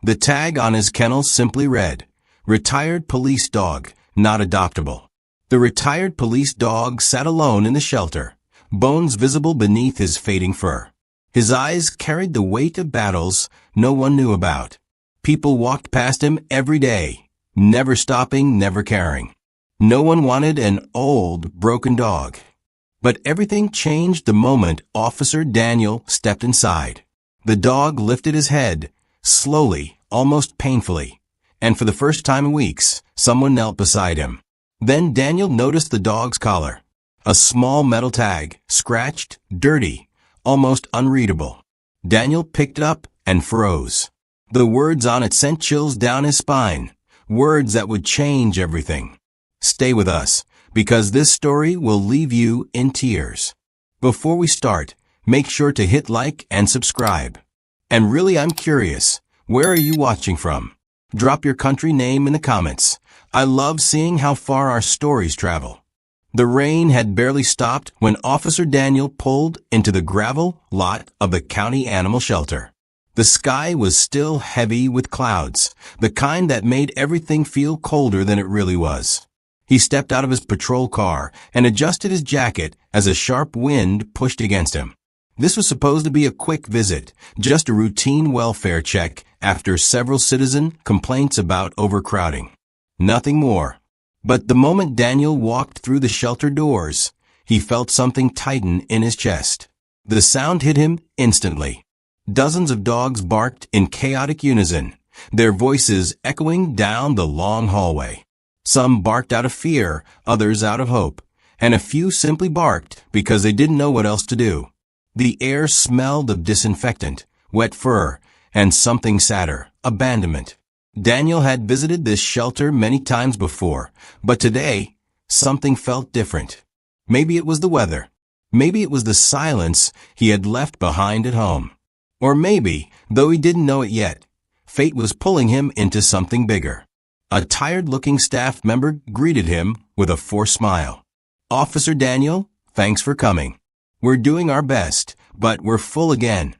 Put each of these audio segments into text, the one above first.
The tag on his kennel simply read, "Retired police dog, not adoptable." The retired police dog sat alone in the shelter, bones visible beneath his fading fur. His eyes carried the weight of battles no one knew about. People walked past him every day, never stopping, never caring. No one wanted an old, broken dog. But everything changed the moment Officer Daniel stepped inside. The dog lifted his head, slowly, almost painfully, and for the first time in weeks, someone knelt beside him. Then Daniel noticed the dog's collar. A small metal tag, scratched, dirty, almost unreadable. Daniel picked it up and froze. The words on it sent chills down his spine, words that would change everything. Stay with us, because this story will leave you in tears. Before we start, make sure to hit like and subscribe. And really, I'm curious, where are you watching from? Drop your country name in the comments. I love seeing how far our stories travel. The rain had barely stopped when Officer Daniel pulled into the gravel lot of the county animal shelter. The sky was still heavy with clouds, the kind that made everything feel colder than it really was. He stepped out of his patrol car and adjusted his jacket as a sharp wind pushed against him. This was supposed to be a quick visit, just a routine welfare check after several citizen complaints about overcrowding. Nothing more. But the moment Daniel walked through the shelter doors, he felt something tighten in his chest. The sound hit him instantly. Dozens of dogs barked in chaotic unison, their voices echoing down the long hallway. Some barked out of fear, others out of hope, and a few simply barked because they didn't know what else to do. The air smelled of disinfectant, wet fur, and something sadder, abandonment. Daniel had visited this shelter many times before, but today, something felt different. Maybe it was the weather. Maybe it was the silence he had left behind at home. Or maybe, though he didn't know it yet, fate was pulling him into something bigger. A tired-looking staff member greeted him with a forced smile. "Officer Daniel, thanks for coming. We're doing our best, but we're full again."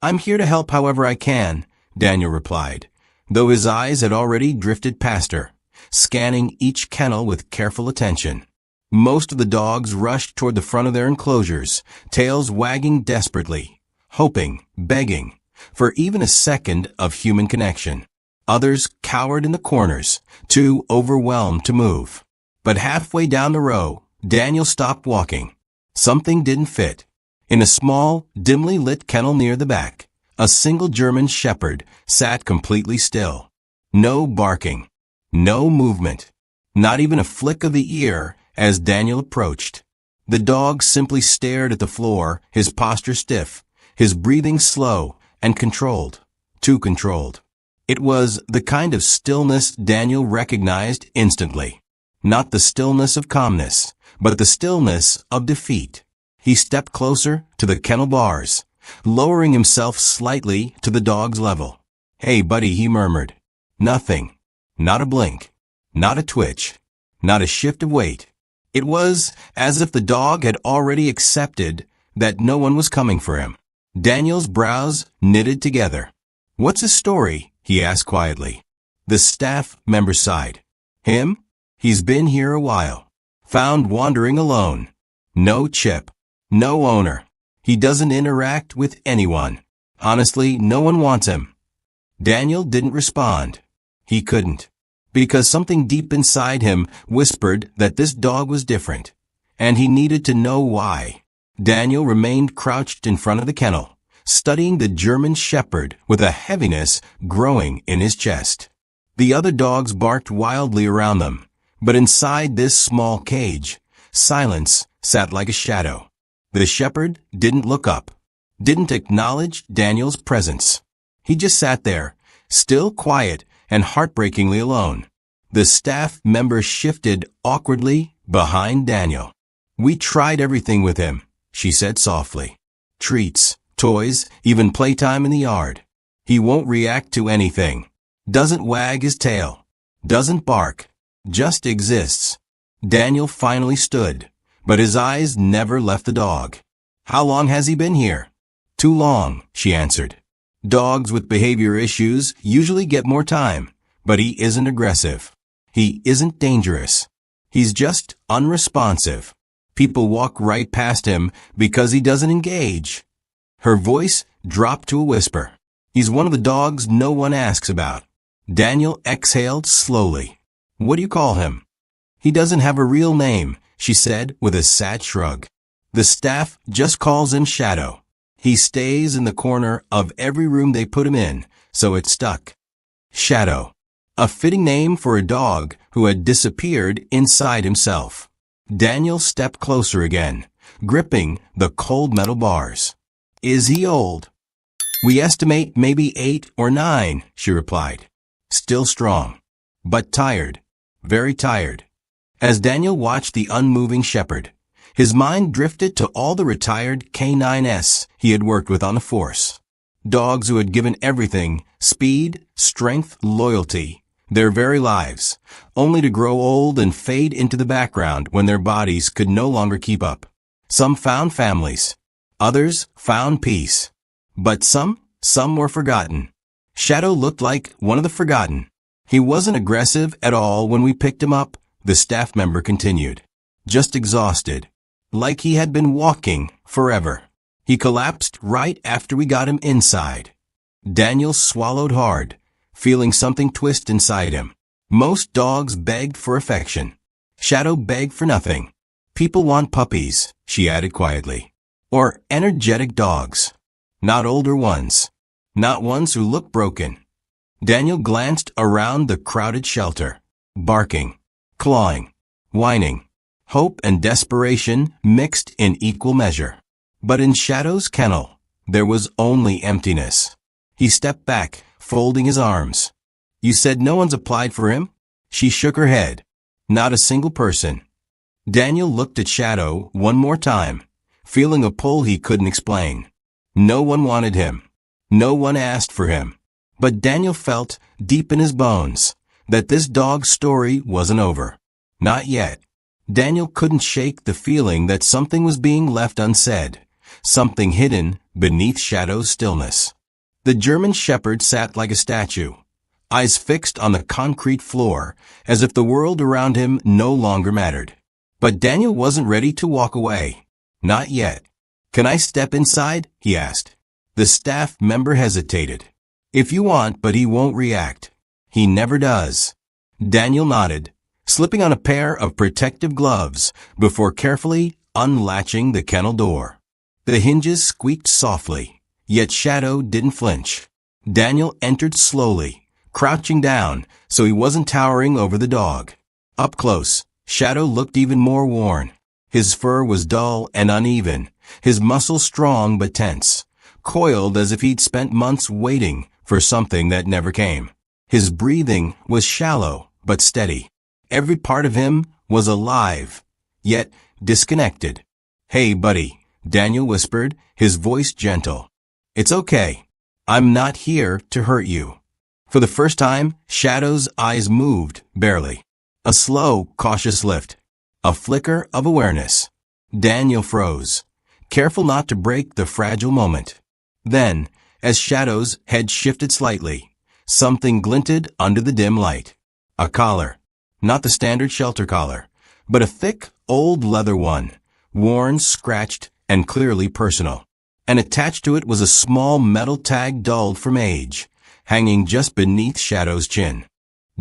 "I'm here to help however I can," Daniel replied, though his eyes had already drifted past her, scanning each kennel with careful attention. Most of the dogs rushed toward the front of their enclosures, tails wagging desperately, hoping, begging, for even a second of human connection. Others cowered in the corners, too overwhelmed to move. But halfway down the row, Daniel stopped walking. Something didn't fit. In a small, dimly lit kennel near the back, a single German shepherd sat completely still. No barking, no movement, not even a flick of the ear as Daniel approached. The dog simply stared at the floor, his posture stiff, his breathing slow and controlled, too controlled. It was the kind of stillness Daniel recognized instantly. Not the stillness of calmness, but the stillness of defeat. He stepped closer to the kennel bars, lowering himself slightly to the dog's level. "Hey, buddy," he murmured. Nothing. Not a blink. Not a twitch. Not a shift of weight. It was as if the dog had already accepted that no one was coming for him. Daniel's brows knitted together. "What's his story?" he asked quietly. The staff member sighed. "Him? He's been here a while. Found wandering alone. No chip. No owner. He doesn't interact with anyone. Honestly, no one wants him." Daniel didn't respond. He couldn't. Because something deep inside him whispered that this dog was different, and he needed to know why. Daniel remained crouched in front of the kennel, studying the German shepherd with a heaviness growing in his chest. The other dogs barked wildly around them, but inside this small cage, silence sat like a shadow. The shepherd didn't look up, didn't acknowledge Daniel's presence. He just sat there, still quiet and heartbreakingly alone. The staff member shifted awkwardly behind Daniel. "We tried everything with him," she said softly. "Treats, toys, even playtime in the yard. He won't react to anything. Doesn't wag his tail. Doesn't bark. Just exists." Daniel finally stood, but his eyes never left the dog. "How long has he been here?" "Too long," she answered. Dogs with behavior issues usually get more time, but he isn't aggressive. He isn't dangerous. He's just unresponsive. People walk right past him because he doesn't engage. Her voice dropped to a whisper. He's one of the dogs no one asks about. Daniel exhaled slowly. What do you call him? He doesn't have a real name, she said with a sad shrug. The staff just calls him Shadow. He stays in the corner of every room they put him in, so it's stuck. Shadow. A fitting name for a dog who had disappeared inside himself. Daniel stepped closer again, gripping the cold metal bars. Is he old? We estimate maybe 8 or 9, she replied. Still strong, but tired, very tired. As Daniel watched the unmoving shepherd, his mind drifted to all the retired canines he had worked with on the force. Dogs who had given everything, speed, strength, loyalty, their very lives, only to grow old and fade into the background when their bodies could no longer keep up. Some found families. Others found peace. But some were forgotten. Shadow looked like one of the forgotten. He wasn't aggressive at all when we picked him up, the staff member continued. Just exhausted. Like he had been walking forever. He collapsed right after we got him inside. Daniel swallowed hard, feeling something twist inside him. Most dogs begged for affection. Shadow begged for nothing. People want puppies, she added quietly. Or energetic dogs. Not older ones. Not ones who look broken. Daniel glanced around the crowded shelter, barking, clawing, whining. Hope and desperation mixed in equal measure. But in Shadow's kennel, there was only emptiness. He stepped back, folding his arms. You said no one's applied for him? She shook her head. Not a single person. Daniel looked at Shadow one more time, feeling a pull he couldn't explain. No one wanted him. No one asked for him. But Daniel felt, deep in his bones, that this dog's story wasn't over. Not yet. Daniel couldn't shake the feeling that something was being left unsaid, something hidden beneath Shadow's stillness. The German shepherd sat like a statue, eyes fixed on the concrete floor, as if the world around him no longer mattered. But Daniel wasn't ready to walk away. Not yet. Can I step inside? He asked. The staff member hesitated. If you want, but he won't react. He never does. Daniel nodded, slipping on a pair of protective gloves before carefully unlatching the kennel door. The hinges squeaked softly, yet Shadow didn't flinch. Daniel entered slowly, crouching down so he wasn't towering over the dog. Up close, Shadow looked even more worn. His fur was dull and uneven, his muscles strong but tense, coiled as if he'd spent months waiting for something that never came. His breathing was shallow but steady. Every part of him was alive, yet disconnected. Hey, buddy, Daniel whispered, his voice gentle. It's okay. I'm not here to hurt you. For the first time, Shadow's eyes moved, barely. A slow, cautious lift. A flicker of awareness. Daniel froze, careful not to break the fragile moment. Then, as Shadow's head shifted slightly, something glinted under the dim light. A collar. Not the standard shelter collar, but a thick, old leather one, worn, scratched, and clearly personal. And attached to it was a small metal tag dulled from age, hanging just beneath Shadow's chin.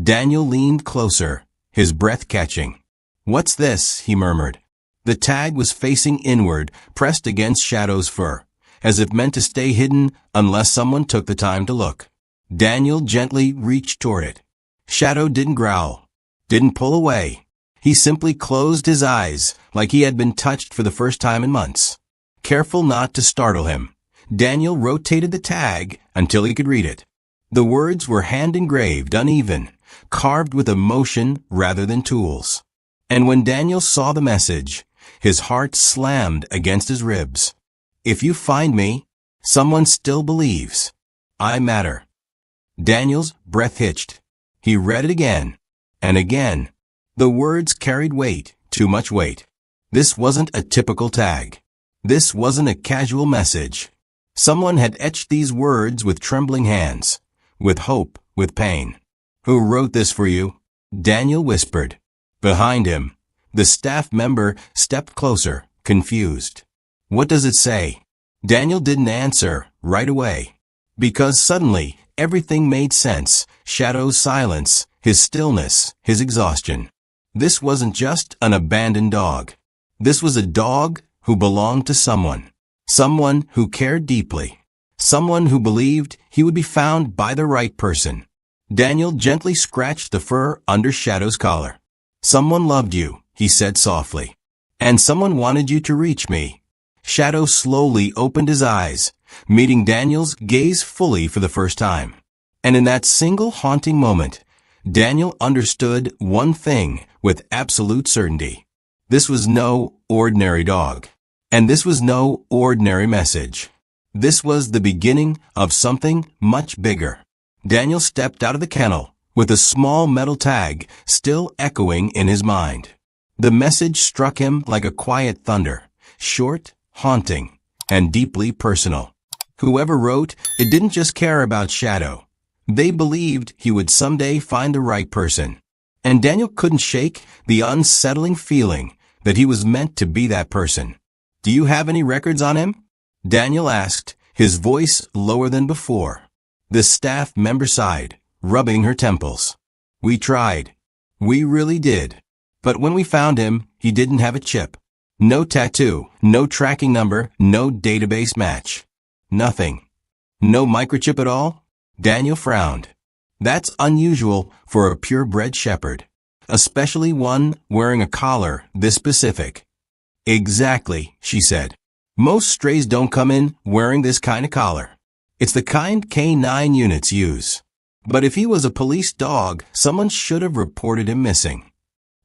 Daniel leaned closer, his breath catching. What's this? He murmured. The tag was facing inward, pressed against Shadow's fur, as if meant to stay hidden unless someone took the time to look. Daniel gently reached toward it. Shadow didn't growl. Didn't pull away. He simply closed his eyes like he had been touched for the first time in months. Careful not to startle him, Daniel rotated the tag until he could read it. The words were hand-engraved, uneven, carved with emotion rather than tools. And when Daniel saw the message, his heart slammed against his ribs. If you find me, someone still believes. I matter. Daniel's breath hitched. He read it again. And again. The words carried weight, too much weight. This wasn't a typical tag. This wasn't a casual message. Someone had etched these words with trembling hands, with hope, with pain. "Who wrote this for you?" Daniel whispered. Behind him, the staff member stepped closer, confused. "What does it say?" Daniel didn't answer right away, because suddenly everything made sense. Shadow's silence, his stillness, his exhaustion. This wasn't just an abandoned dog. This was a dog who belonged to someone. Someone who cared deeply. Someone who believed he would be found by the right person. Daniel gently scratched the fur under Shadow's collar. "Someone loved you," he said softly. "And someone wanted you to reach me." Shadow slowly opened his eyes, meeting Daniel's gaze fully for the first time. And in that single haunting moment, Daniel understood one thing with absolute certainty. This was no ordinary dog. And this was no ordinary message. This was the beginning of something much bigger. Daniel stepped out of the kennel, with a small metal tag still echoing in his mind. The message struck him like a quiet thunder, short, haunting, and deeply personal. Whoever wrote it didn't just care about Shadow. They believed he would someday find the right person. And Daniel couldn't shake the unsettling feeling that he was meant to be that person. "Do you have any records on him?" Daniel asked, his voice lower than before. The staff member sighed, rubbing her temples. "We tried. We really did. But when we found him, he didn't have a chip. No tattoo, no tracking number, no database match. Nothing. No microchip at all?" Daniel frowned. That's unusual for a purebred shepherd, especially one wearing a collar this specific. "Exactly," she said. "Most strays don't come in wearing this kind of collar. It's the kind canine units use. But if he was a police dog, someone should have reported him missing."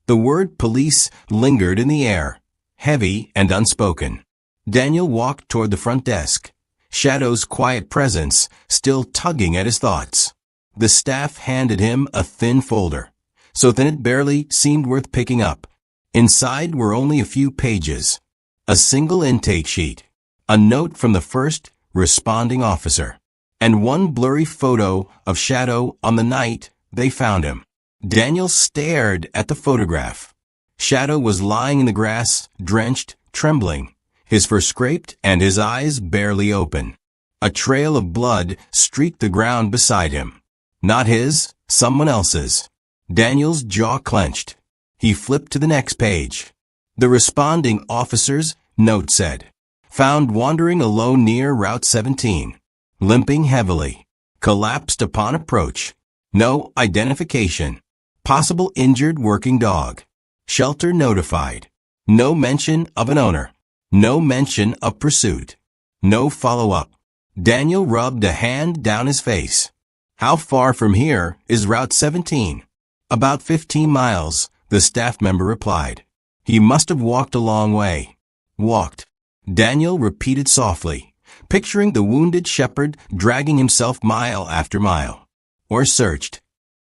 The word police lingered in the air, heavy and unspoken. Daniel walked toward the front desk, Shadow's quiet presence still tugging at his thoughts. The staff handed him a thin folder, so thin it barely seemed worth picking up. Inside were only a few pages. A single intake sheet, a note from the first responding officer, and one blurry photo of Shadow on the night they found him. Daniel stared at the photograph. Shadow was lying in the grass, drenched, trembling, his fur scraped and his eyes barely open. A trail of blood streaked the ground beside him. Not his, someone else's. Daniel's jaw clenched. He flipped to the next page. The responding officer's note said, "Found wandering alone near Route 17. Limping heavily. Collapsed upon approach. No identification. Possible injured working dog. Shelter notified. No mention of an owner. No mention of pursuit. No follow-up." Daniel rubbed a hand down his face. "How far from here is Route 17? "About 15 miles, the staff member replied. "He must have walked a long way." "Walked," Daniel repeated softly, picturing the wounded shepherd dragging himself mile after mile. "Or searched."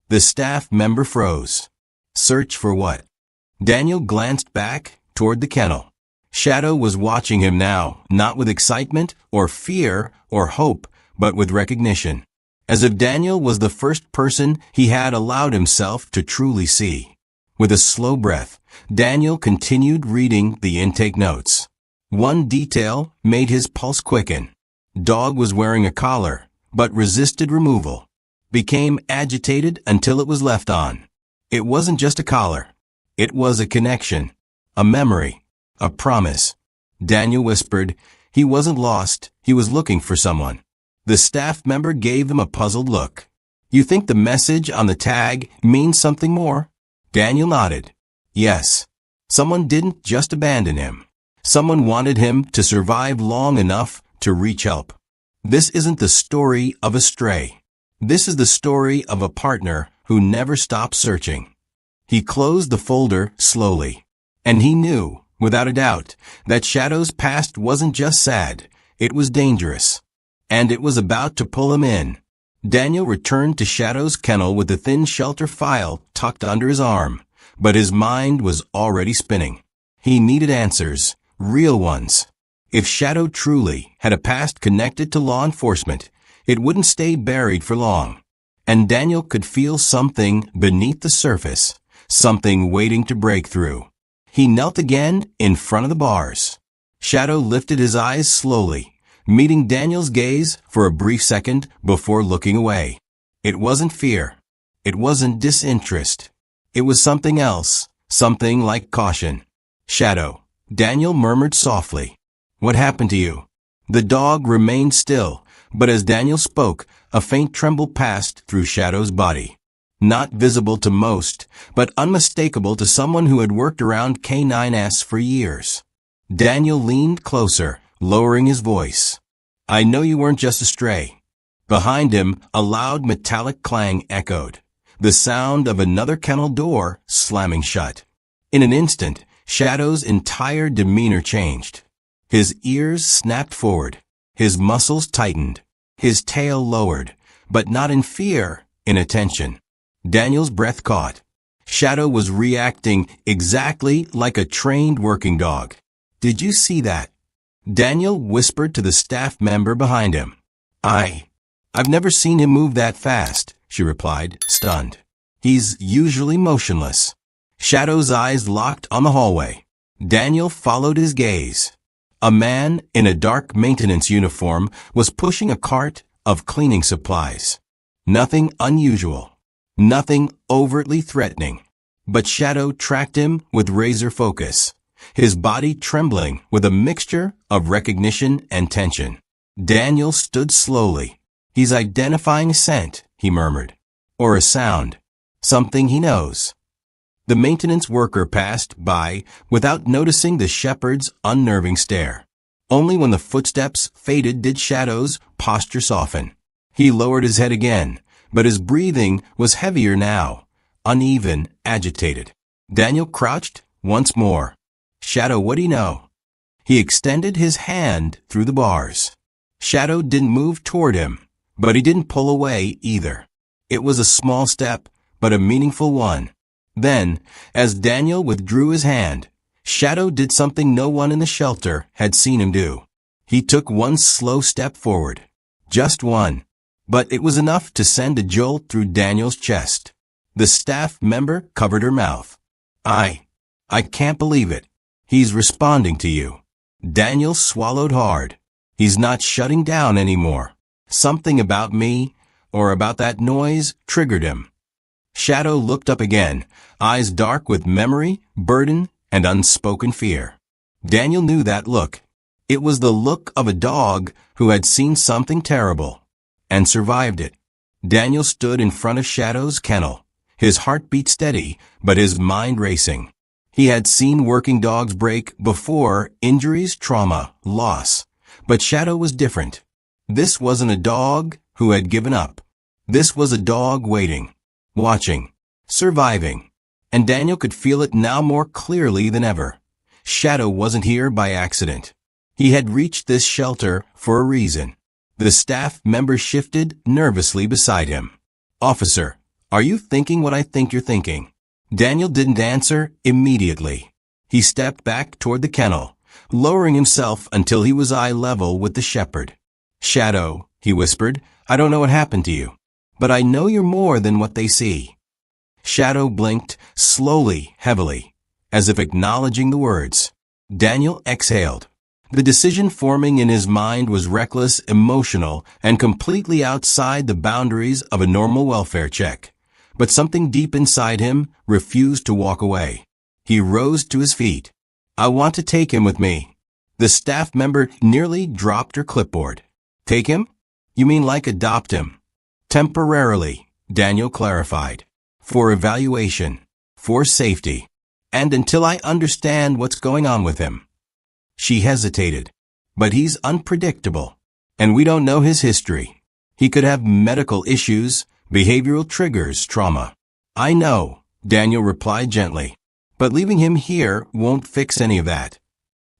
The staff member froze. Search for what? Daniel glanced back toward the kennel. Shadow was watching him now, not with excitement or fear or hope, but with recognition. As if Daniel was the first person he had allowed himself to truly see. With a slow breath, Daniel continued reading the intake notes. One detail made his pulse quicken. Dog was wearing a collar, but resisted removal. Became agitated until it was left on. It wasn't just a collar. It was a connection, a memory, a promise. Daniel whispered. He wasn't lost. He was looking for someone. The staff member gave him a puzzled look. "You think the message on the tag means something more?" Daniel nodded. Yes. Someone didn't just abandon him. Someone wanted him to survive long enough to reach help. This isn't the story of a stray. This is the story of a partner who never stopped searching. He closed the folder slowly. And he knew, without a doubt, that Shadow's past wasn't just sad, it was dangerous. And it was about to pull him in. Daniel returned to Shadow's kennel with the thin shelter file tucked under his arm, but his mind was already spinning. He needed answers, real ones. If Shadow truly had a past connected to law enforcement, it wouldn't stay buried for long. And Daniel could feel something beneath the surface, something waiting to break through. He knelt again in front of the bars. Shadow lifted his eyes slowly, meeting Daniel's gaze for a brief second before looking away. It wasn't fear. It wasn't disinterest. It was something else, something like caution. "Shadow," Daniel murmured softly. "What happened to you?" The dog remained still, but as Daniel spoke, a faint tremble passed through Shadow's body. Not visible to most, but unmistakable to someone who had worked around canines for years. Daniel leaned closer, lowering his voice. "I know you weren't just a stray." Behind him, a loud metallic clang echoed, the sound of another kennel door slamming shut. In an instant, Shadow's entire demeanor changed. His ears snapped forward, his muscles tightened, his tail lowered, but not in fear, in attention. Daniel's breath caught. Shadow was reacting exactly like a trained working dog. "Did you see that?" Daniel whispered to the staff member behind him. I've never seen him move that fast," she replied, stunned. "He's usually motionless." Shadow's eyes locked on the hallway. Daniel followed his gaze. A man in a dark maintenance uniform was pushing a cart of cleaning supplies. Nothing unusual. Nothing overtly threatening. But Shadow tracked him with razor focus, his body trembling with a mixture of recognition and tension. Daniel stood slowly. "He's identifying a scent," he murmured. "Or a sound. Something he knows." The maintenance worker passed by without noticing the shepherd's unnerving stare. Only when the footsteps faded did Shadow's posture soften. He lowered his head again, but his breathing was heavier now, uneven, agitated. Daniel crouched once more. "Shadow, what do you know?" He extended his hand through the bars. Shadow didn't move toward him, but he didn't pull away either. It was a small step, but a meaningful one. Then, as Daniel withdrew his hand, Shadow did something no one in the shelter had seen him do. He took one slow step forward. Just one. But it was enough to send a jolt through Daniel's chest. The staff member covered her mouth. I can't believe it. He's responding to you." Daniel swallowed hard. "He's not shutting down anymore. Something about me, or about that noise, triggered him." Shadow looked up again, eyes dark with memory, burden, and unspoken fear. Daniel knew that look. It was the look of a dog who had seen something terrible and survived it. Daniel stood in front of Shadow's kennel, his heartbeat steady, but his mind racing. He had seen working dogs break before: injuries, trauma, loss. But Shadow was different. This wasn't a dog who had given up. This was a dog waiting, watching, surviving. And Daniel could feel it now more clearly than ever. Shadow wasn't here by accident. He had reached this shelter for a reason. The staff member shifted nervously beside him. "Officer, are you thinking what I think you're thinking?" Daniel didn't answer immediately. He stepped back toward the kennel, lowering himself until he was eye level with the shepherd. "Shadow," he whispered, "I don't know what happened to you, but I know you're more than what they see." Shadow blinked, slowly, heavily, as if acknowledging the words. Daniel exhaled. The decision forming in his mind was reckless, emotional, and completely outside the boundaries of a normal welfare check. But something deep inside him refused to walk away. He rose to his feet. "I want to take him with me." The staff member nearly dropped her clipboard. "Take him? You mean like adopt him?" "Temporarily," Daniel clarified. "For evaluation. For safety. And until I understand what's going on with him." She hesitated. "But he's unpredictable. And we don't know his history. He could have medical issues, behavioral triggers, trauma." "I know," Daniel replied gently. "But leaving him here won't fix any of that."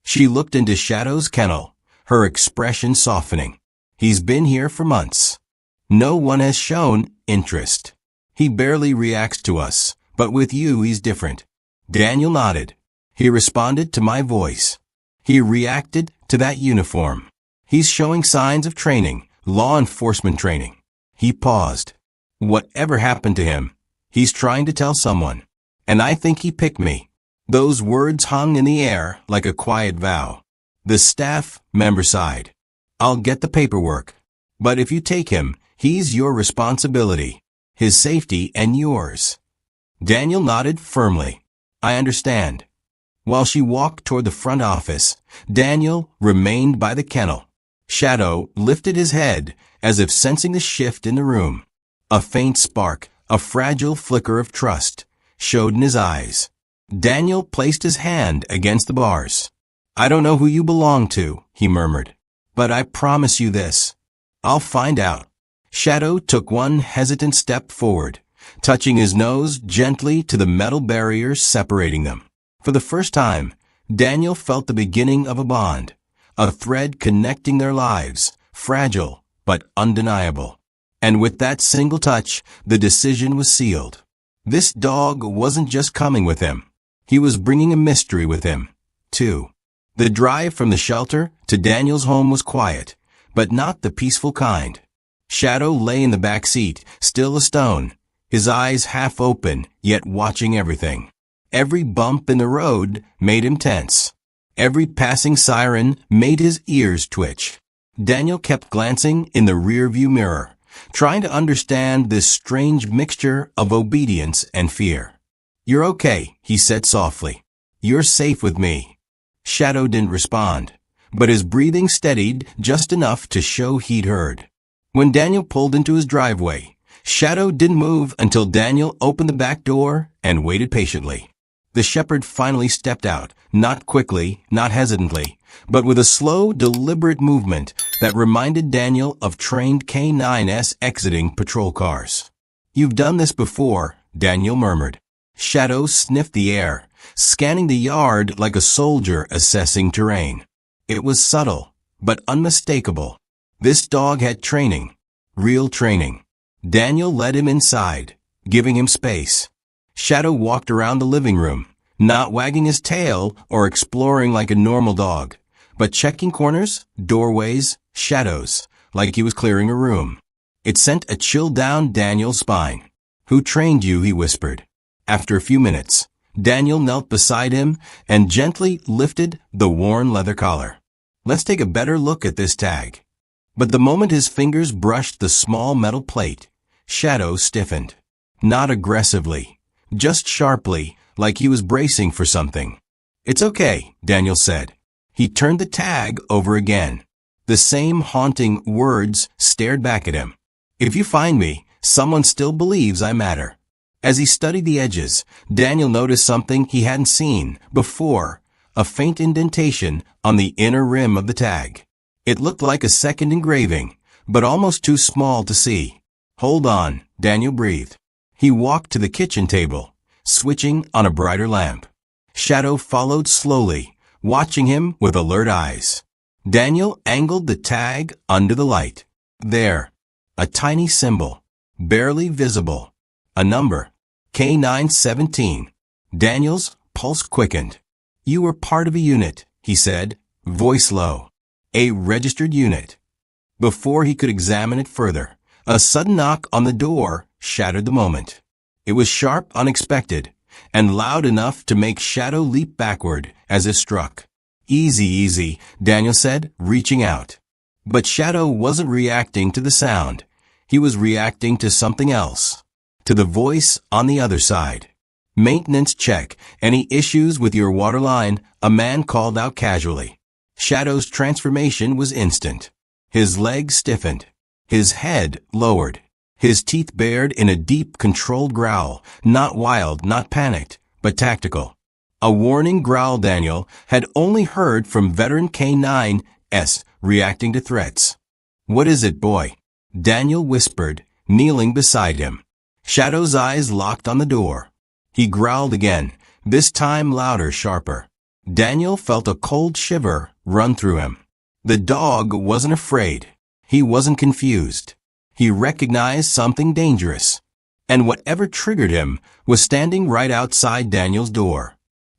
She looked into Shadow's kennel, her expression softening. "He's been here for months. No one has shown interest. He barely reacts to us, but with you he's different." Daniel nodded. "He responded to my voice. He reacted to that uniform. He's showing signs of training, law enforcement training. He paused. Whatever happened to him? He's trying to tell someone. And I think he picked me. Those words hung in the air like a quiet vow. The staff member sighed. I'll get the paperwork. But if you take him, he's your responsibility. His safety and yours. Daniel nodded firmly. I understand. While she walked toward the front office, Daniel remained by the kennel. Shadow lifted his head as if sensing the shift in the room. A faint spark, a fragile flicker of trust, showed in his eyes. Daniel placed his hand against the bars. I don't know who you belong to, he murmured. But I promise you this. I'll find out. Shadow took one hesitant step forward, touching his nose gently to the metal barriers separating them. For the first time, Daniel felt the beginning of a bond, a thread connecting their lives, fragile but undeniable. And with that single touch, the decision was sealed. This dog wasn't just coming with him. He was bringing a mystery with him, too. The drive from the shelter to Daniel's home was quiet, but not the peaceful kind. Shadow lay in the back seat, still a stone, his eyes half open, yet watching everything. Every bump in the road made him tense. Every passing siren made his ears twitch. Daniel kept glancing in the rearview mirror, trying to understand this strange mixture of obedience and fear. You're okay, he said softly. You're safe with me. Shadow didn't respond, but his breathing steadied just enough to show he'd heard. When Daniel pulled into his driveway, Shadow didn't move until Daniel opened the back door and waited patiently. The shepherd finally stepped out, not quickly, not hesitantly, but with a slow, deliberate movement that reminded Daniel of trained canines exiting patrol cars. You've done this before, Daniel murmured. Shadow sniffed the air, scanning the yard like a soldier assessing terrain. It was subtle, but unmistakable. This dog had training, real training. Daniel led him inside, giving him space. Shadow walked around the living room, not wagging his tail or exploring like a normal dog, but checking corners, doorways, shadows, like he was clearing a room. It sent a chill down Daniel's spine. Who trained you? He whispered. After a few minutes, Daniel knelt beside him and gently lifted the worn leather collar. Let's take a better look at this tag. But the moment his fingers brushed the small metal plate, Shadow stiffened. Not aggressively, just sharply, like he was bracing for something. It's okay, Daniel said. He turned the tag over again. The same haunting words stared back at him. If you find me, someone still believes I matter. As he studied the edges, Daniel noticed something he hadn't seen before, a faint indentation on the inner rim of the tag. It looked like a second engraving, but almost too small to see. Hold on, Daniel breathed. He walked to the kitchen table, switching on a brighter lamp. Shadow followed slowly, watching him with alert eyes. Daniel angled the tag under the light. There, a tiny symbol, barely visible. A number, K917. Daniel's pulse quickened. You were part of a unit, he said, voice low. A registered unit. Before he could examine it further, a sudden knock on the door shattered the moment. It was sharp, unexpected, and loud enough to make Shadow leap backward as it struck. Easy, easy, Daniel said, reaching out. But Shadow wasn't reacting to the sound. He was reacting to something else. To the voice on the other side. Maintenance check. Any issues with your water line? A man called out casually. Shadow's transformation was instant. His legs stiffened. His head lowered. His teeth bared in a deep, controlled growl. Not wild, not panicked, but tactical. A warning growl Daniel had only heard from veteran K9s reacting to threats. What is it, boy? Daniel whispered, kneeling beside him. Shadow's eyes locked on the door. He growled again, this time louder, sharper. Daniel felt a cold shiver run through him. The dog wasn't afraid. He wasn't confused. He recognized something dangerous. And whatever triggered him was standing right outside Daniel's door.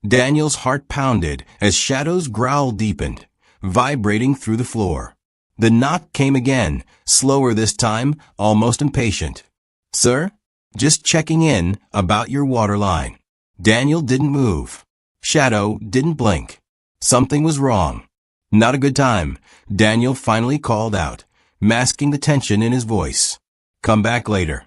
Daniel's heart pounded as Shadow's growl deepened, vibrating through the floor. The knock came again, slower this time, almost impatient. "Sir? Just checking in about your water line." Daniel didn't move. Shadow didn't blink. Something was wrong. "Not a good time," Daniel finally called out, masking the tension in his voice. "Come back later."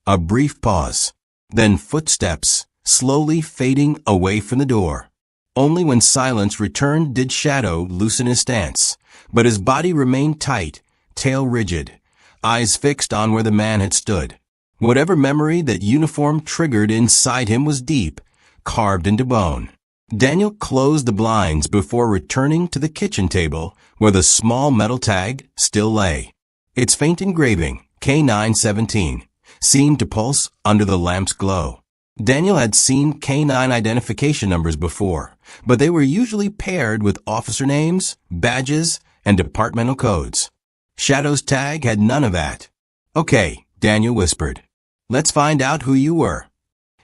A brief pause. Then footsteps, slowly fading away from the door. Only when silence returned did Shadow loosen his stance, but his body remained tight, tail rigid, eyes fixed on where the man had stood. Whatever memory that uniform triggered inside him was deep, carved into bone. Daniel closed the blinds before returning to the kitchen table where the small metal tag still lay. Its faint engraving, K917, seemed to pulse under the lamp's glow. Daniel had seen canine identification numbers before, but they were usually paired with officer names, badges, and departmental codes. Shadow's tag had none of that. "Okay," Daniel whispered. "Let's find out who you were."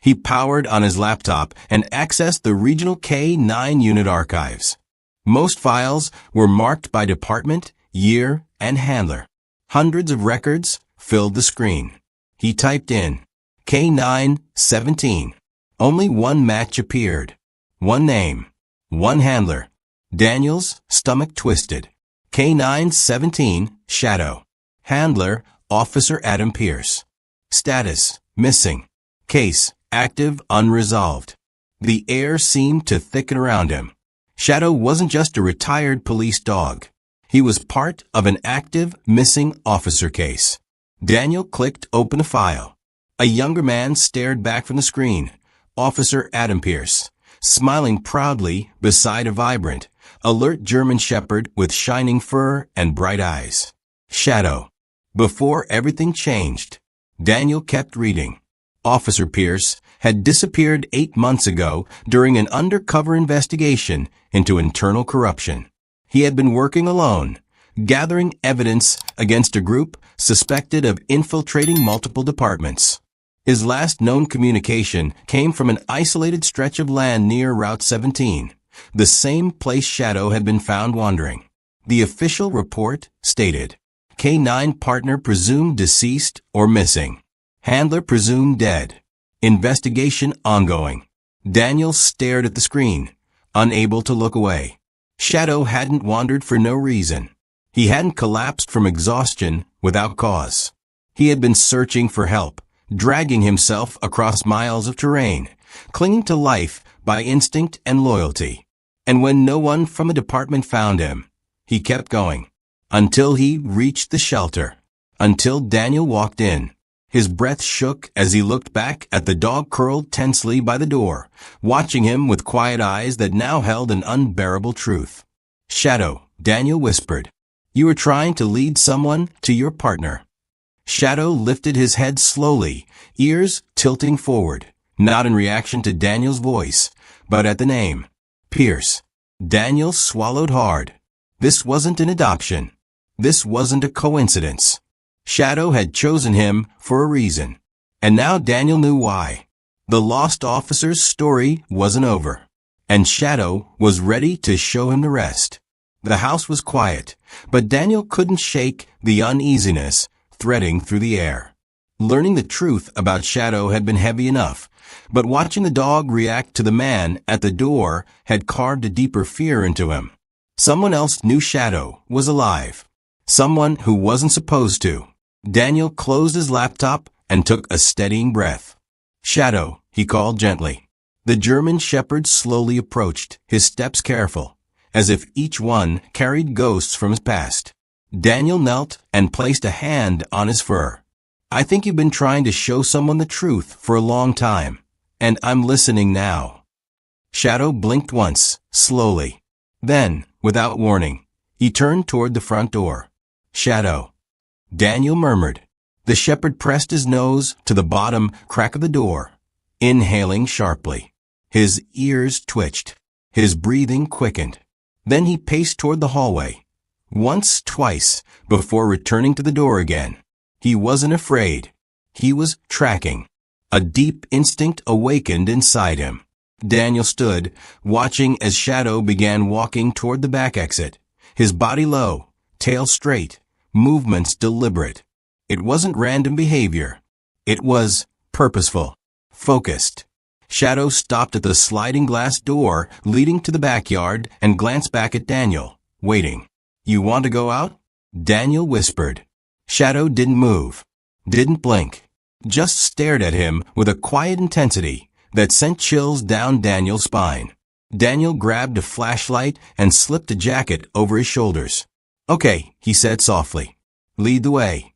He powered on his laptop and accessed the regional K9 unit archives. Most files were marked by department, year, and handler. Hundreds of records filled the screen. He typed in K917. Only one match appeared. One name. One handler. Daniel's stomach twisted. K917, Shadow. Handler, Officer Adam Pierce. Status, missing. Case, active, unresolved. The air seemed to thicken around him. Shadow wasn't just a retired police dog. He was part of an active, missing officer case. Daniel clicked open a file. A younger man stared back from the screen. Officer Adam Pierce, smiling proudly beside a vibrant, alert German shepherd with shining fur and bright eyes. Shadow. Before everything changed, Daniel kept reading. Officer Pierce had disappeared 8 months ago during an undercover investigation into internal corruption. He had been working alone, gathering evidence against a group suspected of infiltrating multiple departments. His last known communication came from an isolated stretch of land near Route 17, the same place Shadow had been found wandering. The official report stated, K9 partner presumed deceased or missing. Handler presumed dead. Investigation ongoing. Daniel stared at the screen, unable to look away. Shadow hadn't wandered for no reason. He hadn't collapsed from exhaustion without cause. He had been searching for help, dragging himself across miles of terrain, clinging to life by instinct and loyalty. And when no one from a department found him, he kept going. Until he reached the shelter. Until Daniel walked in. His breath shook as he looked back at the dog curled tensely by the door, watching him with quiet eyes that now held an unbearable truth. Shadow, Daniel whispered. You were trying to lead someone to your partner. Shadow lifted his head slowly, ears tilting forward, not in reaction to Daniel's voice, but at the name. Pierce. Daniel swallowed hard. This wasn't an adoption. This wasn't a coincidence. Shadow had chosen him for a reason. And now Daniel knew why. The lost officer's story wasn't over. And Shadow was ready to show him the rest. The house was quiet, but Daniel couldn't shake the uneasiness threading through the air. Learning the truth about Shadow had been heavy enough, but watching the dog react to the man at the door had carved a deeper fear into him. Someone else knew Shadow was alive. Someone who wasn't supposed to. Daniel closed his laptop and took a steadying breath. Shadow, he called gently. The German shepherd slowly approached, his steps careful, as if each one carried ghosts from his past. Daniel knelt and placed a hand on his fur. I think you've been trying to show someone the truth for a long time, and I'm listening now. Shadow blinked once, slowly. Then, without warning, he turned toward the front door. Shadow. Daniel murmured. The shepherd pressed his nose to the bottom crack of the door, inhaling sharply. His ears twitched. His breathing quickened. Then he paced toward the hallway. Once, twice, before returning to the door again. He wasn't afraid. He was tracking. A deep instinct awakened inside him. Daniel stood, watching as Shadow began walking toward the back exit, his body low, tail straight, movements deliberate. It wasn't random behavior. It was purposeful, focused. Shadow stopped at the sliding glass door leading to the backyard and glanced back at Daniel, waiting. "You want to go out?" Daniel whispered. Shadow didn't move, didn't blink, just stared at him with a quiet intensity that sent chills down Daniel's spine. Daniel grabbed a flashlight and slipped a jacket over his shoulders. "Okay," he said softly. "Lead the way."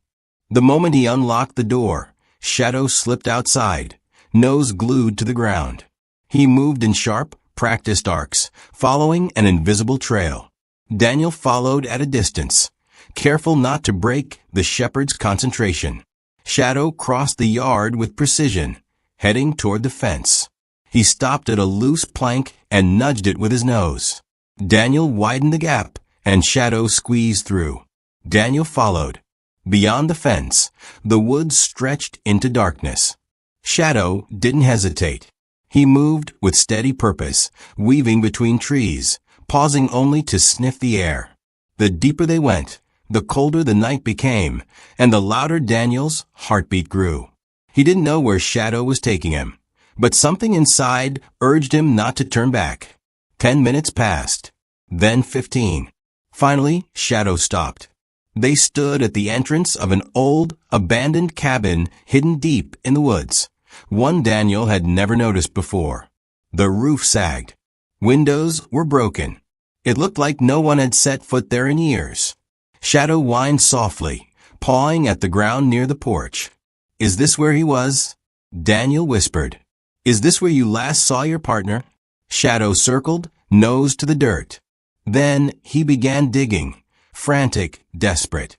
The moment he unlocked the door, Shadow slipped outside, nose glued to the ground. He moved in sharp, practiced arcs, following an invisible trail. Daniel followed at a distance, careful not to break the shepherd's concentration. Shadow crossed the yard with precision, heading toward the fence. He stopped at a loose plank and nudged it with his nose. Daniel widened the gap, and Shadow squeezed through. Daniel followed. Beyond the fence, the woods stretched into darkness. Shadow didn't hesitate. He moved with steady purpose, weaving between trees, pausing only to sniff the air. The deeper they went, the colder the night became, and the louder Daniel's heartbeat grew. He didn't know where Shadow was taking him, but something inside urged him not to turn back. 10 minutes passed, then 15. Finally, Shadow stopped. They stood at the entrance of an old, abandoned cabin hidden deep in the woods, one Daniel had never noticed before. The roof sagged. Windows were broken. It looked like no one had set foot there in years. Shadow whined softly, pawing at the ground near the porch. "Is this where he was?" Daniel whispered. "Is this where you last saw your partner?" Shadow circled, nose to the dirt. Then he began digging, frantic, desperate.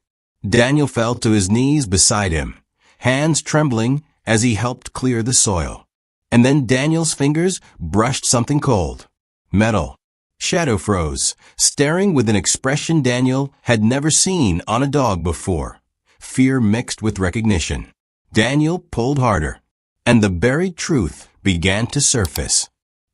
Daniel fell to his knees beside him, hands trembling as he helped clear the soil. And then Daniel's fingers brushed something cold. Metal. Shadow froze, staring with an expression Daniel had never seen on a dog before. Fear mixed with recognition. Daniel pulled harder, and the buried truth began to surface.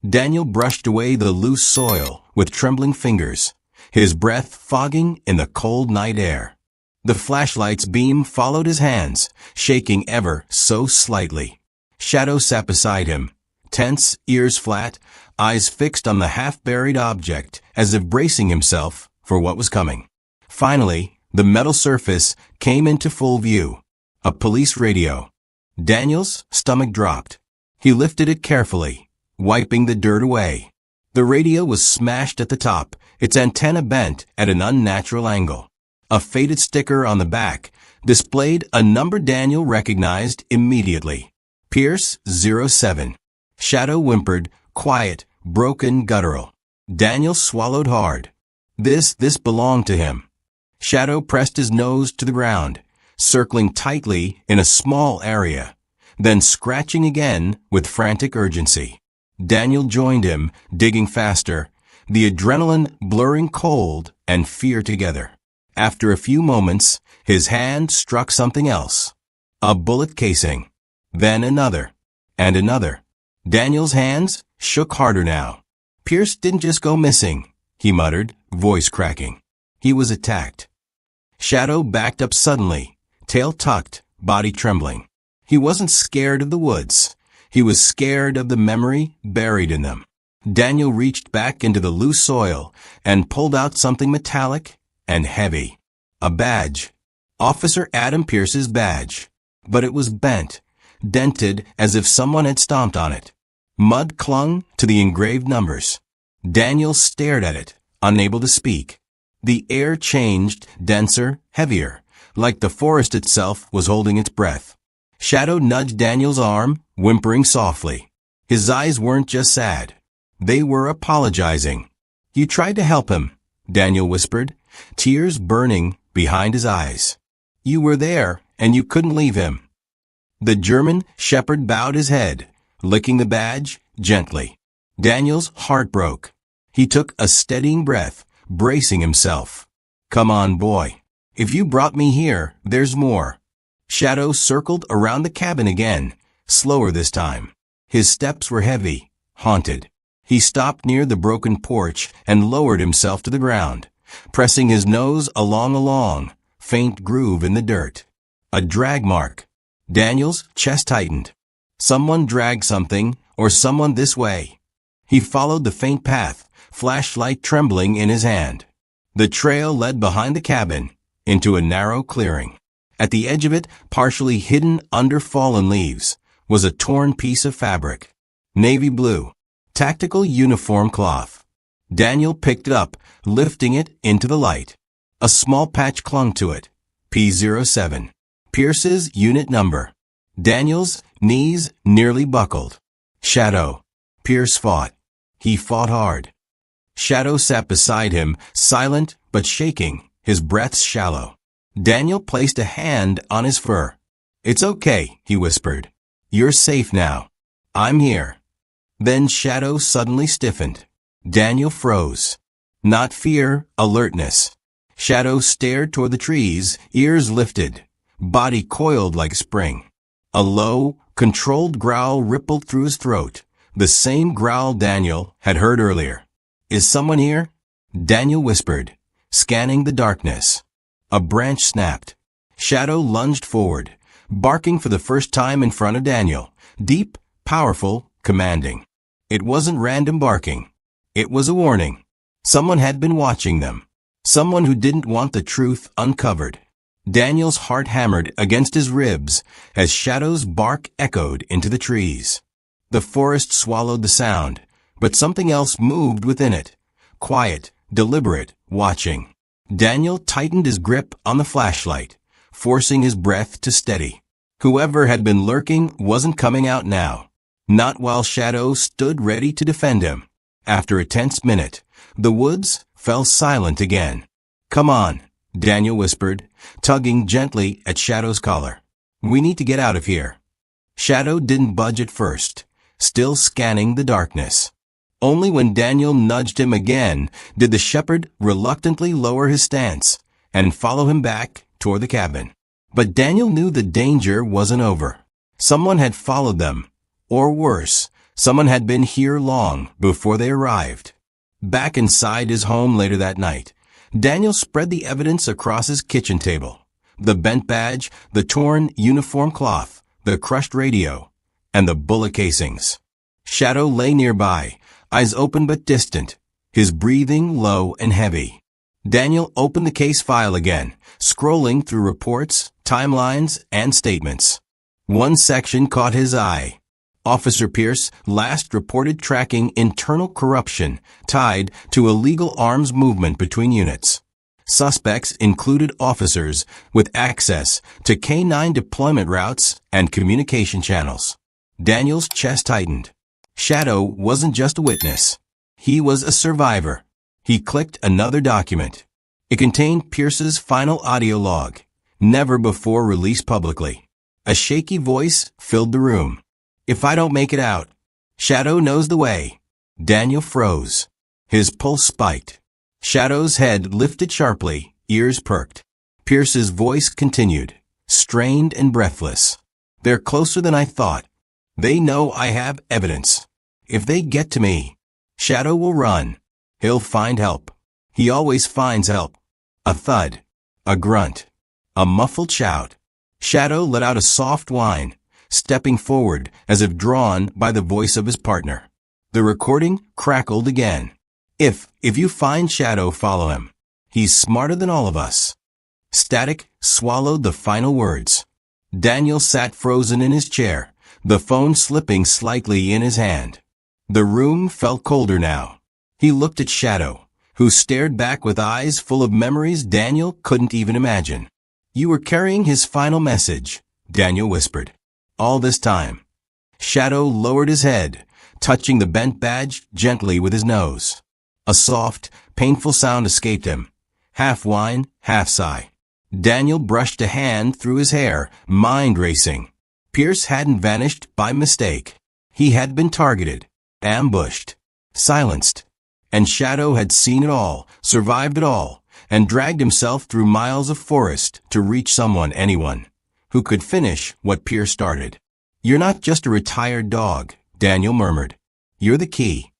Daniel brushed away the loose soil with trembling fingers, his breath fogging in the cold night air. The flashlight's beam followed his hands, shaking ever so slightly. Shadow sat beside him, tense, ears flat, eyes fixed on the half-buried object, as if bracing himself for what was coming. Finally, the metal surface came into full view. A police radio. Daniel's stomach dropped. He lifted it carefully, wiping the dirt away. The radio was smashed at the top, its antenna bent at an unnatural angle. A faded sticker on the back displayed a number Daniel recognized immediately. Pierce 07. Shadow whimpered, quiet, broken, guttural. Daniel swallowed hard. This belonged to him. Shadow pressed his nose to the ground, circling tightly in a small area, then scratching again with frantic urgency. Daniel joined him, digging faster, the adrenaline blurring cold and fear together. After a few moments, his hand struck something else. A bullet casing. Then another. And another. Daniel's hands shook harder now. Pierce didn't just go missing, he muttered, voice cracking. He was attacked. Shadow backed up suddenly, tail tucked, body trembling. He wasn't scared of the woods. He was scared of the memory buried in them. Daniel reached back into the loose soil and pulled out something metallic and heavy. A badge. Officer Adam Pierce's badge. But it was bent, dented as if someone had stomped on it. Mud clung to the engraved numbers. Daniel stared at it, unable to speak. The air changed, denser, heavier, like the forest itself was holding its breath. Shadow nudged Daniel's arm, whimpering softly. His eyes weren't just sad. They were apologizing. "You tried to help him," Daniel whispered, tears burning behind his eyes. "You were there, and you couldn't leave him." The German shepherd bowed his head, licking the badge gently. Daniel's heart broke. He took a steadying breath, bracing himself. "Come on, boy. If you brought me here, there's more." Shadow circled around the cabin again, slower this time. His steps were heavy, haunted. He stopped near the broken porch and lowered himself to the ground, pressing his nose along a long, faint groove in the dirt. A drag mark. Daniel's chest tightened. Someone dragged something, or someone this way. He followed the faint path, flashlight trembling in his hand. The trail led behind the cabin, into a narrow clearing. At the edge of it, partially hidden under fallen leaves, was a torn piece of fabric. Navy blue. Tactical uniform cloth. Daniel picked it up, lifting it into the light. A small patch clung to it. P07. Pierce's unit number. Daniel's knees nearly buckled. Shadow. Pierce fought. He fought hard. Shadow sat beside him, silent but shaking, his breaths shallow. Daniel placed a hand on his fur. "It's okay," he whispered. "You're safe now. I'm here." Then Shadow suddenly stiffened. Daniel froze. Not fear, alertness. Shadow stared toward the trees, ears lifted, body coiled like spring. A low, controlled growl rippled through his throat, the same growl Daniel had heard earlier. "Is someone here?" Daniel whispered, scanning the darkness. A branch snapped. Shadow lunged forward, barking for the first time in front of Daniel, deep, powerful, commanding. It wasn't random barking. It was a warning. Someone had been watching them. Someone who didn't want the truth uncovered. Daniel's heart hammered against his ribs as Shadow's bark echoed into the trees. The forest swallowed the sound, but something else moved within it. Quiet, deliberate, watching. Daniel tightened his grip on the flashlight, forcing his breath to steady. Whoever had been lurking wasn't coming out now. Not while Shadow stood ready to defend him. After a tense minute, the woods fell silent again. "Come on," Daniel whispered, tugging gently at Shadow's collar. "We need to get out of here." Shadow didn't budge at first, still scanning the darkness. Only when Daniel nudged him again did the shepherd reluctantly lower his stance and follow him back toward the cabin. But Daniel knew the danger wasn't over. Someone had followed them, or worse, someone had been here long before they arrived. Back inside his home later that night, Daniel spread the evidence across his kitchen table. The bent badge, the torn uniform cloth, the crushed radio, and the bullet casings. Shadow lay nearby, eyes open but distant, his breathing low and heavy. Daniel opened the case file again, scrolling through reports, timelines, and statements. One section caught his eye. Officer Pierce last reported tracking internal corruption tied to illegal arms movement between units. Suspects included officers with access to canine deployment routes and communication channels. Daniel's chest tightened. Shadow wasn't just a witness. He was a survivor. He clicked another document. It contained Pierce's final audio log, never before released publicly. A shaky voice filled the room. "If I don't make it out, Shadow knows the way." Daniel froze. His pulse spiked. Shadow's head lifted sharply, ears perked. Pierce's voice continued, strained and breathless. "They're closer than I thought. They know I have evidence. If they get to me, Shadow will run. He'll find help. He always finds help." A thud. A grunt. A muffled shout. Shadow let out a soft whine, stepping forward as if drawn by the voice of his partner. The recording crackled again. If you find Shadow, follow him. He's smarter than all of us." Static swallowed the final words. Daniel sat frozen in his chair, the phone slipping slightly in his hand. The room felt colder now. He looked at Shadow, who stared back with eyes full of memories Daniel couldn't even imagine. "You were carrying his final message," Daniel whispered. "All this time." Shadow lowered his head, touching the bent badge gently with his nose. A soft, painful sound escaped him, half whine, half sigh. Daniel brushed a hand through his hair, mind racing. Pierce hadn't vanished by mistake. He had been targeted, ambushed, silenced. And Shadow had seen it all, survived it all, and dragged himself through miles of forest to reach someone, anyone, who could finish what Pierce started. "You're not just a retired dog," Daniel murmured. "You're the key."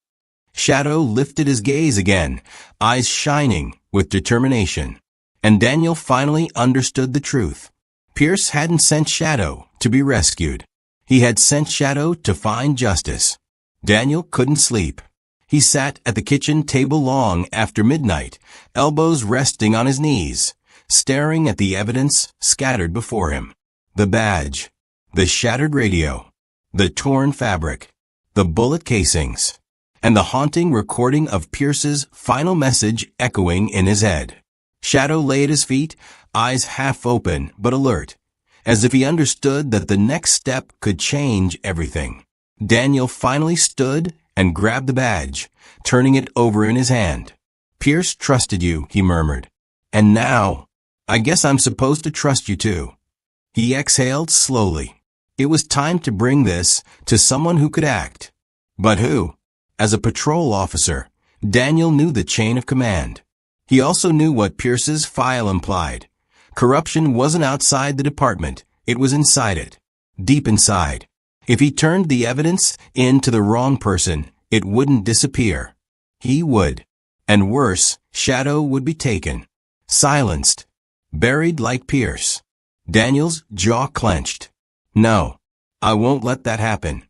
Shadow lifted his gaze again, eyes shining with determination. And Daniel finally understood the truth. Pierce hadn't sent Shadow to be rescued. He had sent Shadow to find justice. Daniel couldn't sleep. He sat at the kitchen table long after midnight, elbows resting on his knees, staring at the evidence scattered before him. The badge, the shattered radio, the torn fabric, the bullet casings, and the haunting recording of Pierce's final message echoing in his head. Shadow lay at his feet, eyes half open but alert, as if he understood that the next step could change everything. Daniel finally stood and grabbed the badge, turning it over in his hand. "Pierce trusted you," he murmured. "And now, I guess I'm supposed to trust you too." He exhaled slowly. It was time to bring this to someone who could act. But who? As a patrol officer, Daniel knew the chain of command. He also knew what Pierce's file implied. Corruption wasn't outside the department, it was inside it. Deep inside. If he turned the evidence in to the wrong person, it wouldn't disappear. He would. And worse, Shadow would be taken. Silenced. Buried like Pierce. Daniel's jaw clenched. "No, I won't let that happen."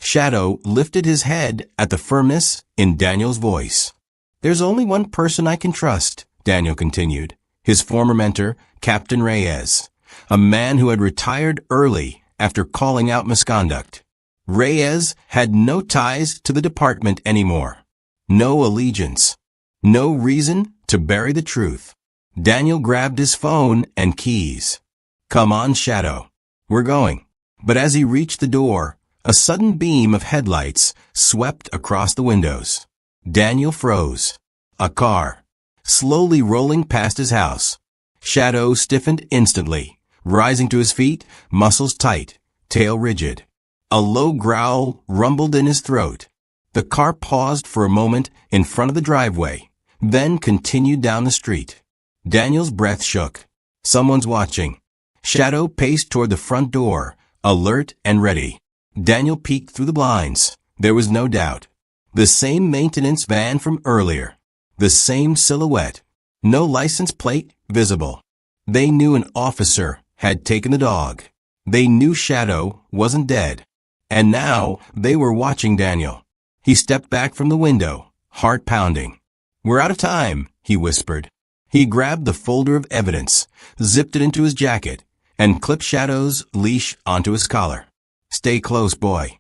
Shadow lifted his head at the firmness in Daniel's voice. "There's only one person I can trust," Daniel continued. His former mentor, Captain Reyes, a man who had retired early after calling out misconduct. Reyes had no ties to the department anymore. No allegiance. No reason to bury the truth. Daniel grabbed his phone and keys. "Come on, Shadow. We're going." But as he reached the door, a sudden beam of headlights swept across the windows. Daniel froze. A car, slowly rolling past his house. Shadow stiffened instantly, rising to his feet, muscles tight, tail rigid. A low growl rumbled in his throat. The car paused for a moment in front of the driveway, then continued down the street. Daniel's breath shook. Someone's watching. Shadow paced toward the front door, alert and ready. Daniel peeked through the blinds. There was no doubt. The same maintenance van from earlier. The same silhouette. No license plate visible. They knew an officer had taken the dog. They knew Shadow wasn't dead. And now they were watching Daniel. He stepped back from the window, heart pounding. "We're out of time," he whispered. He grabbed the folder of evidence, zipped it into his jacket, and clipped Shadow's leash onto his collar. "Stay close, boy."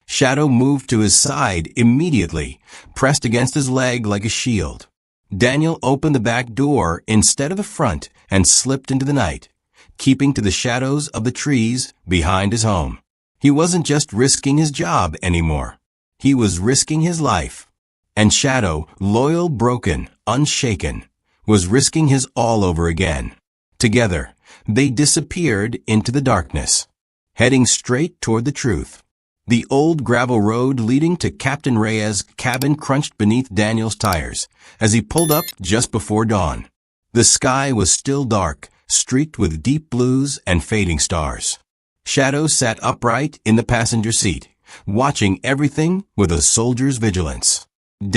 Shadow moved to his side immediately, pressed against his leg like a shield. Daniel opened the back door instead of the front and slipped into the night, keeping to the shadows of the trees behind his home. He wasn't just risking his job anymore. He was risking his life. And Shadow, loyal, broken, unshaken, was risking his all over again. Together, they disappeared into the darkness, heading straight toward the truth. The old gravel road leading to Captain Reyes' cabin crunched beneath Daniel's tires as he pulled up just before dawn. The sky was still dark, streaked with deep blues and fading stars. Shadow sat upright in the passenger seat, watching everything with a soldier's vigilance.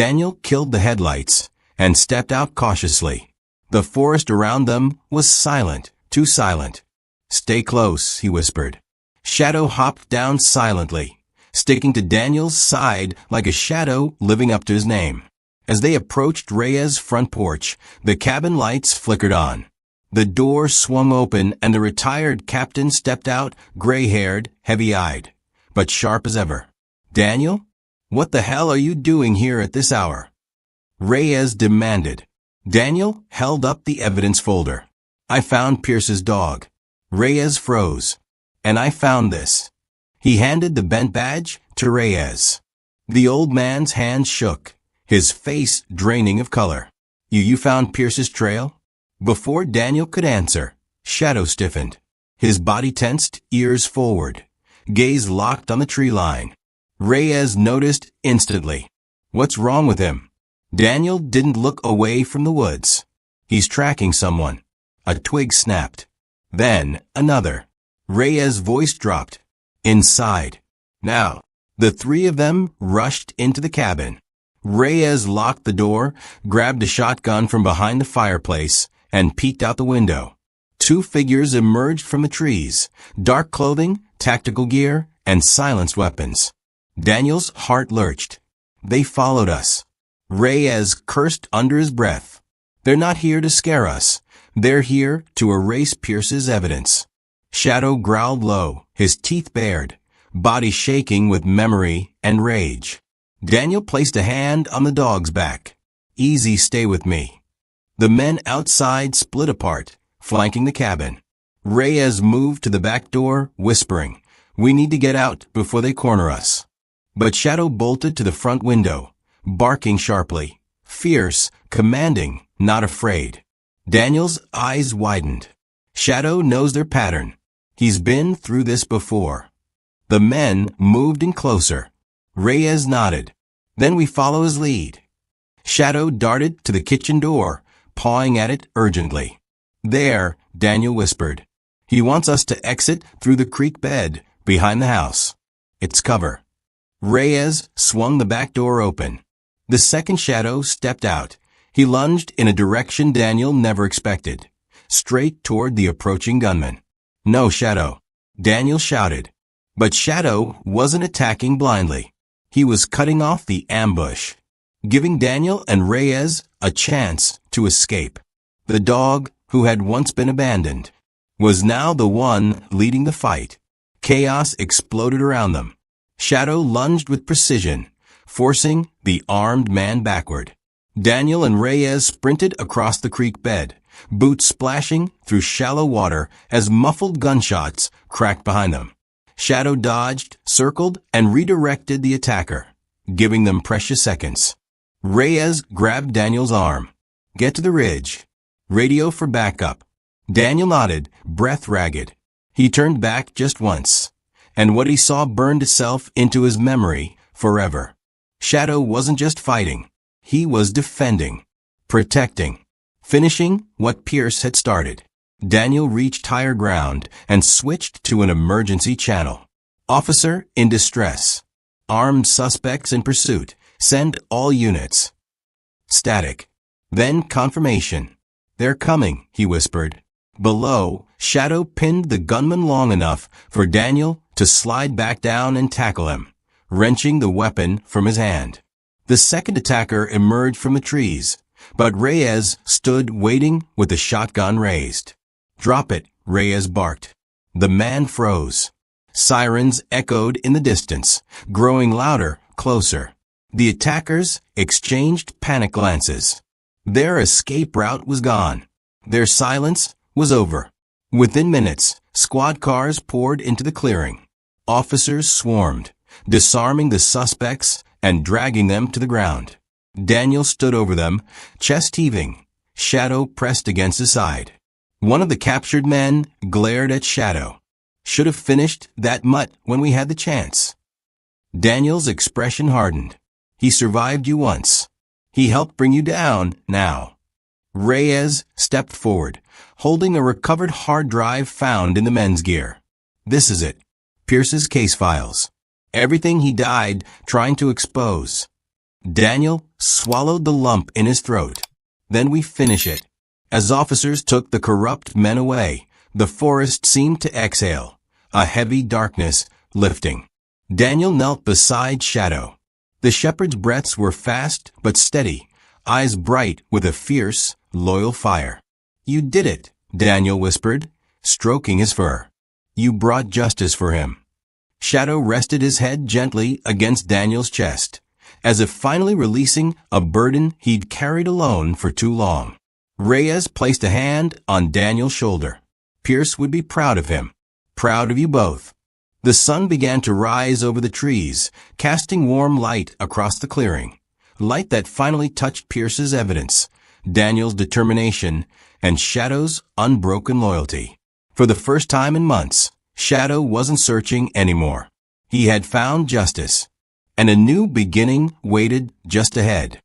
Daniel killed the headlights and stepped out cautiously. The forest around them was silent, too silent. "Stay close," he whispered. Shadow hopped down silently, sticking to Daniel's side like a shadow living up to his name. As they approached Reyes' front porch, the cabin lights flickered on. The door swung open and the retired captain stepped out, gray-haired, heavy-eyed, but sharp as ever. "Daniel, what the hell are you doing here at this hour?" Reyes demanded. Daniel held up the evidence folder. "I found Pierce's dog." Reyes froze. "And I found this." He handed the bent badge to Reyes. The old man's hand shook, his face draining of color. You found Pierce's trail?" Before Daniel could answer, Shadow stiffened. His body tensed, ears forward, gaze locked on the tree line. Reyes noticed instantly. "What's wrong with him?" Daniel didn't look away from the woods. "He's tracking someone." A twig snapped. Then another. Reyes' voice dropped. "Inside. Now." The three of them rushed into the cabin. Reyes locked the door, grabbed a shotgun from behind the fireplace, and peeked out the window. Two figures emerged from the trees, dark clothing, tactical gear, and silenced weapons. Daniel's heart lurched. They followed us. Reyes cursed under his breath. They're not here to scare us. They're here to erase Pierce's evidence. Shadow growled low, his teeth bared, body shaking with memory and rage. Daniel placed a hand on the dog's back. Easy, stay with me. The men outside split apart, flanking the cabin. Reyes moved to the back door, whispering, "We need to get out before they corner us." But Shadow bolted to the front window, barking sharply, fierce, commanding, not afraid. Daniel's eyes widened. Shadow knows their pattern. He's been through this before. The men moved in closer. Reyes nodded. "Then we follow his lead." Shadow darted to the kitchen door, pawing at it urgently. "There," Daniel whispered. "He wants us to exit through the creek bed behind the house. It's cover." Reyes swung the back door open. The second Shadow stepped out. He lunged in a direction Daniel never expected, straight toward the approaching gunman. "No, Shadow," Daniel shouted. But Shadow wasn't attacking blindly. He was cutting off the ambush, giving Daniel and Reyes a chance to escape. The dog, who had once been abandoned, was now the one leading the fight. Chaos exploded around them. Shadow lunged with precision, forcing the armed man backward. Daniel and Reyes sprinted across the creek bed, boots splashing through shallow water as muffled gunshots cracked behind them. Shadow dodged, circled, and redirected the attacker, giving them precious seconds. Reyes grabbed Daniel's arm. "Get to the ridge. Radio for backup." Daniel nodded, breath ragged. He turned back just once, and what he saw burned itself into his memory forever. Shadow wasn't just fighting. He was defending, protecting, finishing what Pierce had started. Daniel reached higher ground and switched to an emergency channel. "Officer in distress. Armed suspects in pursuit. Send all units." Static. Then confirmation. "They're coming," he whispered. Below, Shadow pinned the gunman long enough for Daniel to slide back down and tackle him, wrenching the weapon from his hand. The second attacker emerged from the trees, but Reyes stood waiting with the shotgun raised. "Drop it," Reyes barked. The man froze. Sirens echoed in the distance, growing louder, closer. The attackers exchanged panic glances. Their escape route was gone. Their silence was over. Within minutes, squad cars poured into the clearing. Officers swarmed, disarming the suspects and dragging them to the ground. Daniel stood over them, chest heaving. Shadow pressed against his side. One of the captured men glared at Shadow. "Should have finished that mutt when we had the chance." Daniel's expression hardened. "He survived you once. He helped bring you down now." Reyes stepped forward, holding a recovered hard drive found in the men's gear. "This is it. Pierce's case files. Everything he died trying to expose." Daniel swallowed the lump in his throat. "Then we finish it." As officers took the corrupt men away, the forest seemed to exhale, a heavy darkness lifting. Daniel knelt beside Shadow. The shepherd's breaths were fast but steady, eyes bright with a fierce, loyal fire. "You did it," Daniel whispered, stroking his fur. "You brought justice for him." Shadow rested his head gently against Daniel's chest, as if finally releasing a burden he'd carried alone for too long. Reyes placed a hand on Daniel's shoulder. Pierce would be proud of him. "Proud of you both." The sun began to rise over the trees, casting warm light across the clearing. Light that finally touched Pierce's evidence, Daniel's determination, and Shadow's unbroken loyalty. For the first time in months, Shadow wasn't searching anymore. He had found justice, and a new beginning waited just ahead.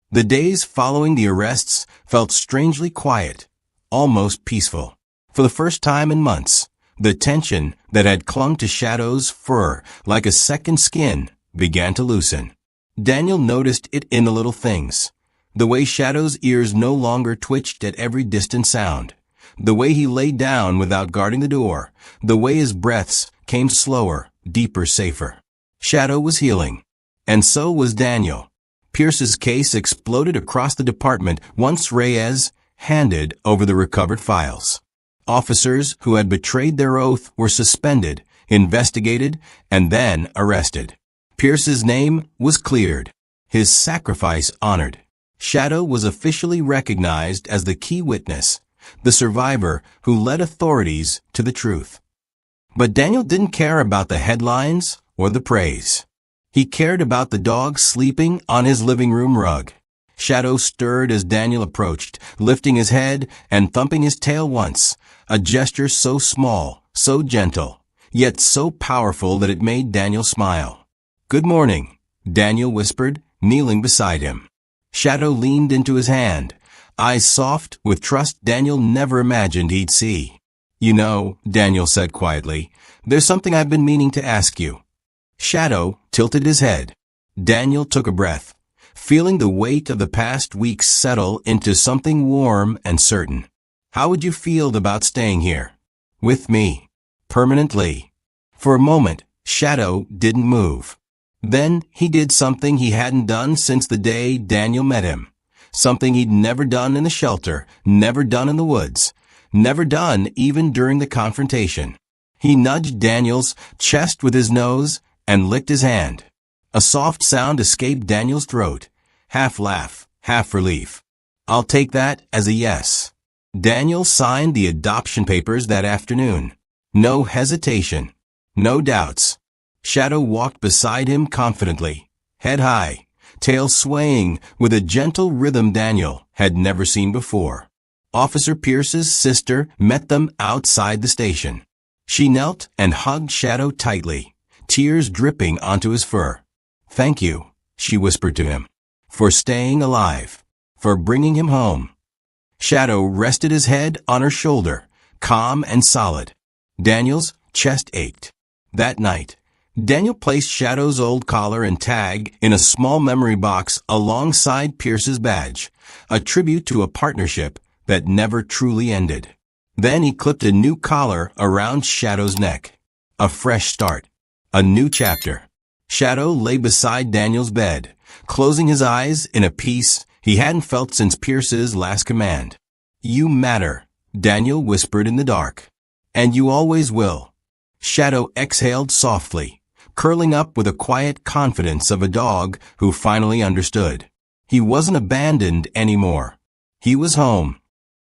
The days following the arrests felt strangely quiet, almost peaceful. For the first time in months, the tension that had clung to Shadow's fur like a second skin began to loosen. Daniel noticed it in the little things. The way Shadow's ears no longer twitched at every distant sound. The way he lay down without guarding the door. The way his breaths came slower, deeper, safer. Shadow was healing. And so was Daniel. Pierce's case exploded across the department once Reyes handed over the recovered files. Officers who had betrayed their oath were suspended, investigated, and then arrested. Pierce's name was cleared. His sacrifice honored. Shadow was officially recognized as the key witness, the survivor who led authorities to the truth. But Daniel didn't care about the headlines or the praise. He cared about the dog sleeping on his living room rug. Shadow stirred as Daniel approached, lifting his head and thumping his tail once, a gesture so small, so gentle, yet so powerful that it made Daniel smile. "Good morning," Daniel whispered, kneeling beside him. Shadow leaned into his hand, eyes soft with trust Daniel never imagined he'd see. "You know," Daniel said quietly, "there's something I've been meaning to ask you." Shadow tilted his head. Daniel took a breath, feeling the weight of the past weeks settle into something warm and certain. "How would you feel about staying here? With me? Permanently?" For a moment, Shadow didn't move. Then he did something he hadn't done since the day Daniel met him. Something he'd never done in the shelter, never done in the woods, never done even during the confrontation. He nudged Daniel's chest with his nose and licked his hand. A soft sound escaped Daniel's throat, half laugh, half relief. "I'll take that as a yes." Daniel signed the adoption papers that afternoon. No hesitation, no doubts. Shadow walked beside him confidently, head high, tail swaying with a gentle rhythm Daniel had never seen before. Officer Pierce's sister met them outside the station. She knelt and hugged Shadow tightly, tears dripping onto his fur. "Thank you," she whispered to him, "for staying alive, for bringing him home." Shadow rested his head on her shoulder, calm and solid. Daniel's chest ached. That night, Daniel placed Shadow's old collar and tag in a small memory box alongside Pierce's badge, a tribute to a partnership that never truly ended. Then he clipped a new collar around Shadow's neck. A fresh start. A new chapter. Shadow lay beside Daniel's bed, closing his eyes in a peace he hadn't felt since Pierce's last command. "You matter," Daniel whispered in the dark. "And you always will." Shadow exhaled softly, curling up with a quiet confidence of a dog who finally understood. He wasn't abandoned anymore. He was home.